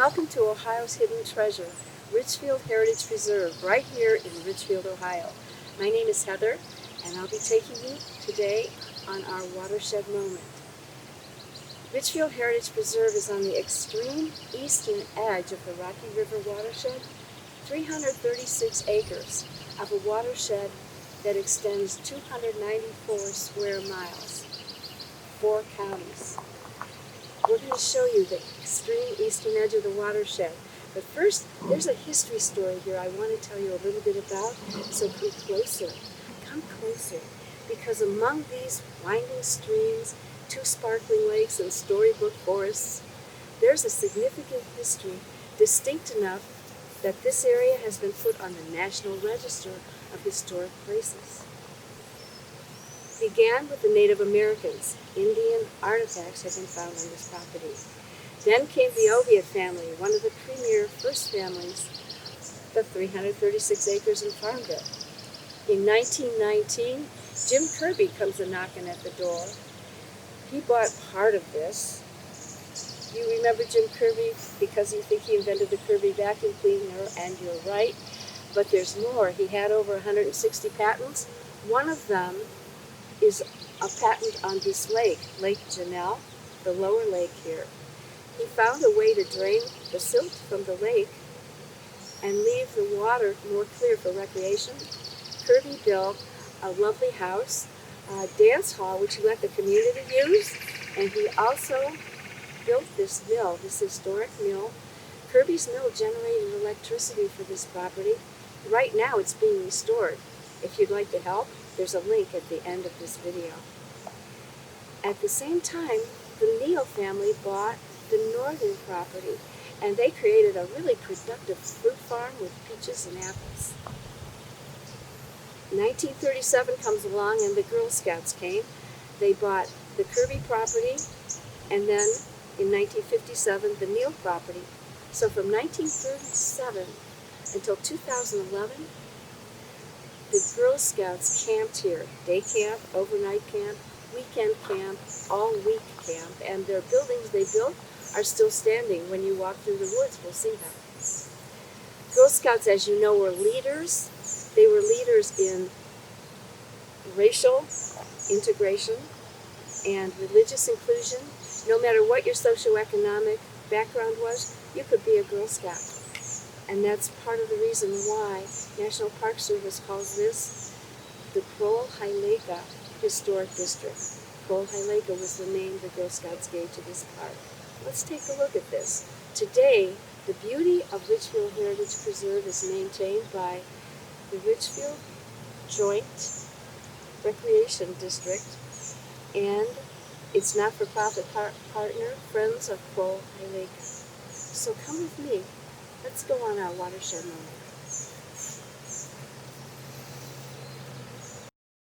Welcome to Ohio's Hidden Treasure, Richfield Heritage Preserve, right here in Richfield, Ohio. My name is Heather, and I'll be taking you today on our watershed moment. Richfield Heritage Preserve is on the extreme eastern edge of the Rocky River watershed, 336 acres of a watershed that extends 294 square miles, 4 counties. We're going to show you the extreme eastern edge of the watershed. But first, there's a history story here I want to tell you a little bit about, so come closer, because among these winding streams, 2 sparkling lakes, and storybook forests, there's a significant history, distinct enough that this area has been put on the National Register of Historic Places. Began with the Native Americans. Indian artifacts have been found on this property. Then came the Oviatt family, one of the premier first families, the 336 acres in Farmville. In 1919, Jim Kirby comes a-knocking at the door. He bought part of this. You remember Jim Kirby because you think he invented the Kirby vacuum cleaner, and you're right. But there's more. He had over 160 patents. One of them is a patent on this lake, Lake Janelle, the lower lake here. He found a way to drain the silt from the lake and leave the water more clear for recreation. Kirby built a lovely house, a dance hall, which he let the community use, and he also built this mill, this historic mill. Kirby's mill generated electricity for this property. Right now it's being restored. If you'd like to help, there's a link at the end of this video. At the same time, the Neal family bought the northern property, and they created a really productive fruit farm with peaches and apples. 1937 comes along, and the Girl Scouts came. They bought the Kirby property, and then in 1957, the Neal property. So from 1937 until 2011, the Girl Scouts camped here. Day camp, overnight camp, weekend camp, all-week camp, and their buildings they built are still standing. When you walk through the woods, we'll see them. Girl Scouts, as you know, were leaders. They were leaders in racial integration and religious inclusion. No matter what your socioeconomic background was, you could be a Girl Scout. And that's part of the reason why National Park Service calls this the Kroll-Hyleka Historic District. Kroll-Hyleka was the name the Girl Scouts gave to this park. Let's take a look at this. Today, the beauty of Richfield Heritage Preserve is maintained by the Richfield Joint Recreation District and its not-for-profit partner, Friends of Kroll-Hyleka. So come with me. Let's go on our watershed moment.